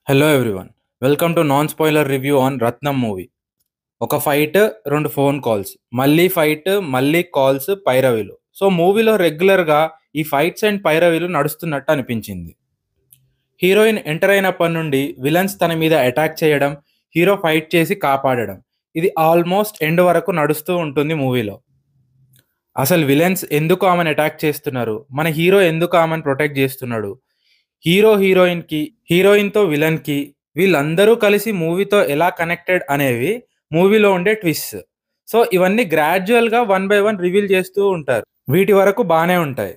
Hello everyone, welcome to non spoiler review on Ratnam movie. ఒక fight, రెండు phone calls, మళ్ళీ fight, మళ్ళీ calls, పైరవీలు. So మూవీలో రెగ్యులర్గా ఈ ఫైట్స్ అండ్ పైరవీలు నడుస్తున్నట్టు అనిపించింది. హీరోయిన్ ఎంటర్ అయినప్పటి నుండి విలన్స్ తన మీద అటాక్ చేయడం, హీరో ఫైట్ చేసి కాపాడడం, ఇది ఆల్మోస్ట్ ఎండ్ వరకు నడుస్తూ ఉంటుంది మూవీలో. అసలు విలన్స్ ఎందుకు ఆమెను అటాక్ చేస్తున్నారు, మన హీరో ఎందుకు ఆమెను ప్రొటెక్ట్ చేస్తున్నాడు, హీరోయిన్తో విలన్కి వీళ్ళందరూ కలిసి మూవీతో ఎలా కనెక్టెడ్ అనేవి మూవీలో ఉండే ట్విస్ట్. సో ఇవన్నీ గ్రాడ్యువల్గా వన్ బై వన్ రివీల్ చేస్తూ ఉంటారు. వీటి వరకు బాగానే ఉంటాయి,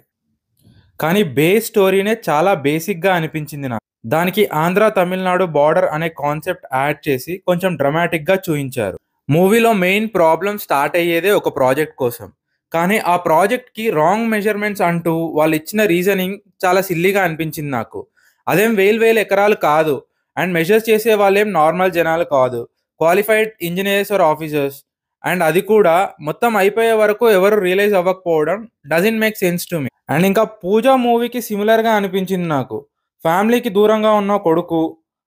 కానీ బేస్ స్టోరీనే చాలా బేసిక్గా అనిపించింది నాకు. దానికి ఆంధ్ర తమిళనాడు బార్డర్ అనే కాన్సెప్ట్ యాడ్ చేసి కొంచెం డ్రమాటిక్గా చూయించారు. మూవీలో మెయిన్ ప్రాబ్లం స్టార్ట్ అయ్యేదే ఒక ప్రాజెక్ట్ కోసం, కానీ ఆ ప్రాజెక్ట్కి రాంగ్ మెజర్మెంట్స్ అంటూ వాళ్ళు ఇచ్చిన రీజనింగ్ చాలా సిల్లీగా అనిపించింది నాకు. అదేం వేలు ఎకరాలు కాదు, అండ్ మెజర్స్ చేసే వాళ్ళేం నార్మల్ జనాలు కాదు, qualified engineers or officers. And అది కూడా మొత్తం అయిపోయే వరకు ఎవరు రియలైజ్ అవ్వకపోవడం doesn't make sense to me. And ఇంకా పూజా మూవీకి సిమిలర్గా అనిపించింది నాకు. ఫ్యామిలీకి దూరంగా ఉన్న కొడుకు,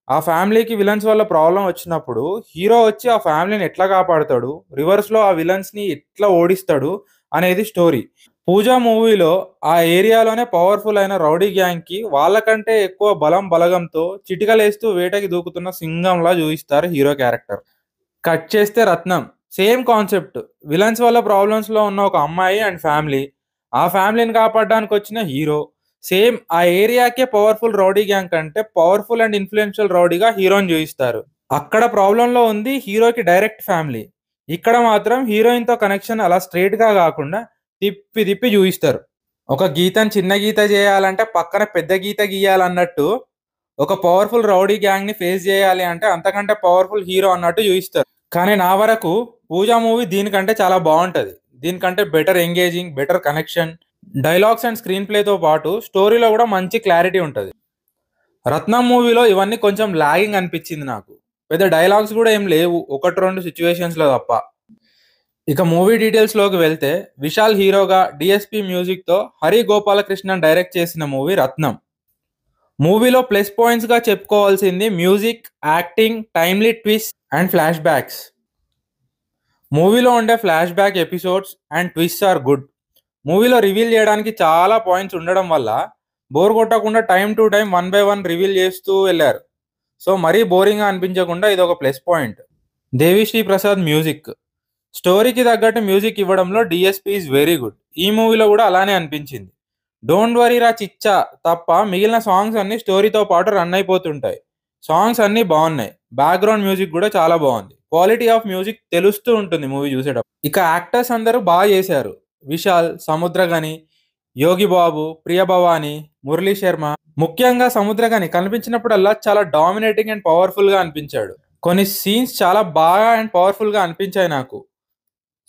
ఆ ఫ్యామిలీకి విలన్స్ వల్ల ప్రాబ్లం వచ్చినప్పుడు హీరో వచ్చి ఆ ఫ్యామిలీని ఎట్లా కాపాడుతాడు, రివర్స్లో ఆ విలన్స్ని ఎట్లా ఓడిస్తాడు అనేది స్టోరీ. పూజా మూవీలో ఆ ఏరియాలోనే పవర్ఫుల్ అయిన రౌడీ గ్యాంగ్కి వాళ్ళకంటే ఎక్కువ బలగంతో చిటికలేస్తూ వేటకి దూకుతున్న సింగంలా చూపిస్తారు హీరో క్యారెక్టర్. కట్ చేస్తే రత్నం, సేమ్ కాన్సెప్ట్. విలన్స్ వల్ల ప్రాబ్లమ్స్లో ఉన్న ఒక అమ్మాయి అండ్ ఫ్యామిలీ, ఆ ఫ్యామిలీని కాపాడడానికి వచ్చిన హీరో. సేమ్ ఆ ఏరియాకే పవర్ఫుల్ రౌడీ గ్యాంగ్ కంటే పవర్ఫుల్ అండ్ ఇన్ఫ్లుయెన్షియల్ రౌడీగా హీరోని చూపిస్తారు. అక్కడ ప్రాబ్లంలో ఉంది హీరోకి డైరెక్ట్ ఫ్యామిలీ, ఇక్కడ మాత్రం హీరోయిన్తో కనెక్షన్ అలా స్ట్రైట్గా కాకుండా తిప్పి తిప్పి చూపిస్తారు. ఒక గీతను చిన్న గీత చేయాలంటే పక్కన పెద్ద గీత గీయాలన్నట్టు, ఒక పవర్ఫుల్ రౌడీ గ్యాంగ్ని ఫేస్ చేయాలి అంటే అంతకంటే పవర్ఫుల్ హీరో అన్నట్టు చూపిస్తారు. కానీ నా వరకు పూజా మూవీ దీనికంటే చాలా బాగుంటుంది. దీనికంటే better engaging, better connection, dialogues and screen ప్లేతో పాటు స్టోరీలో కూడా మంచి క్లారిటీ ఉంటుంది. రత్నం మూవీలో ఇవన్నీ కొంచెం లాగింగ్ అనిపించింది నాకు. పెద్ద డైలాగ్స్ కూడా ఏం లేవు, ఒకటి రెండు సిచ్యువేషన్స్లో తప్ప. ఇక మూవీ డీటెయిల్స్లోకి వెళ్తే, విశాల్ హీరోగా డిఎస్పి మ్యూజిక్తో హరి గోపాలకృష్ణన్ డైరెక్ట్ చేసిన మూవీ రత్నం. మూవీలో ప్లస్ పాయింట్స్గా చెప్పుకోవాల్సింది music, acting, timely twist and flash backs. మూవీలో ఉండే flash back episodes and twist are good. మూవీలో రివీల్ చేయడానికి చాలా పాయింట్స్ ఉండడం వల్ల బోర్ కొట్టకుండా time to time one by one reveal చేస్తూ వెళ్ళారు. సో మరీ బోరింగ్గా అనిపించకుండా ఇది ఒక plus point. Devi Sri Prasad music, స్టోరీకి తగ్గట్టు మ్యూజిక్ ఇవ్వడంలో డిఎస్పి ఈజ్ వెరీ గుడ్. ఈ మూవీలో కూడా అలానే అనిపించింది. డోంట్ వరీ రా చిచ్చా తప్ప మిగిలిన సాంగ్స్ అన్ని స్టోరీతో పాటు రన్ అయిపోతుంటాయి. సాంగ్స్ అన్నీ బాగున్నాయి, బ్యాక్గ్రౌండ్ మ్యూజిక్ కూడా చాలా బాగుంది. క్వాలిటీ ఆఫ్ మ్యూజిక్ తెలుస్తూ ఉంటుంది మూవీ చూసేటప్పుడు. ఇక యాక్టర్స్ అందరూ బాగా చేశారు. విశాల్, సముద్రగని, యోగి బాబు, ప్రియభవాని, మురళీ శర్మ. ముఖ్యంగా సముద్రగని కనిపించినప్పుడల్లా చాలా డామినేటింగ్ అండ్ పవర్ఫుల్గా అనిపించాడు. కొన్ని సీన్స్ చాలా బాగా అండ్ పవర్ఫుల్గా అనిపించాయి నాకు.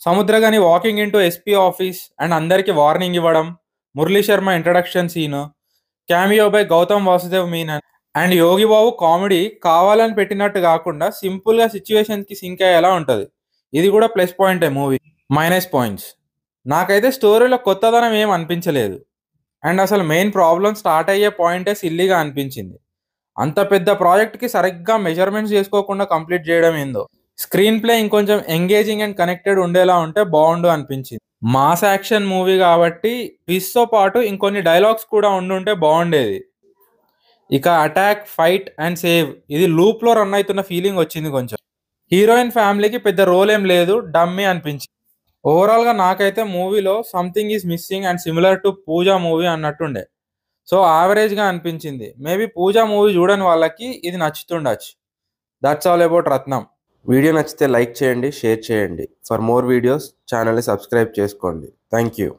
Samuthirakani walking into SP office and అందరికీ వార్నింగ్ ఇవ్వడం, Murali Sharma introduction scene, cameo by Gautham Vasudev Menon, and Yogi Babu comedy కావాలని పెట్టినట్టు కాకుండా సింపుల్గా సిచ్యువేషన్కి సింక్ అయ్యేలా ఉంటుంది. ఇది కూడా ప్లస్ పాయింటే మూవీ. మైనస్ పాయింట్స్, నాకైతే స్టోరీలో కొత్తదనం ఏం అనిపించలేదు. అండ్ అసలు మెయిన్ ప్రాబ్లం స్టార్ట్ అయ్యే పాయింటే సిల్లీగా అనిపించింది. అంత పెద్ద ప్రాజెక్ట్కి సరిగ్గా మెజర్మెంట్స్ చేసుకోకుండా కంప్లీట్ చేయడం ఏందో. స్క్రీన్ ప్లే ఇంకొంచెం ఎంగేజింగ్ అండ్ కనెక్టెడ్ ఉండేలా ఉంటే బాగుండు అనిపించింది. మాస్ యాక్షన్ మూవీ కాబట్టి ట్విస్ట్తో పాటు ఇంకొన్ని డైలాగ్స్ కూడా ఉండుంటే బాగుండేది. ఇక అటాక్, ఫైట్ అండ్ సేవ్ ఇది లూప్లో రన్ అవుతున్న ఫీలింగ్ వచ్చింది కొంచెం. హీరోయిన్ ఫ్యామిలీకి పెద్ద రోల్ ఏం లేదు, డమ్మీ అనిపించింది. ఓవరాల్గా నాకైతే మూవీలో something is missing and similar to Pooja movie అన్నట్టుండే. సో యావరేజ్గా అనిపించింది. మేబీ పూజా మూవీ చూడని వాళ్ళకి ఇది నచ్చుతుండొచ్చు. That's all about Rathnam. Video నచ్చితే లైక్ చేయండి, షేర్ చేయండి. ఫర్ మోర్ వీడియోస్ ఛానల్ని సబ్స్క్రైబ్ చేసుకోండి. Thank you.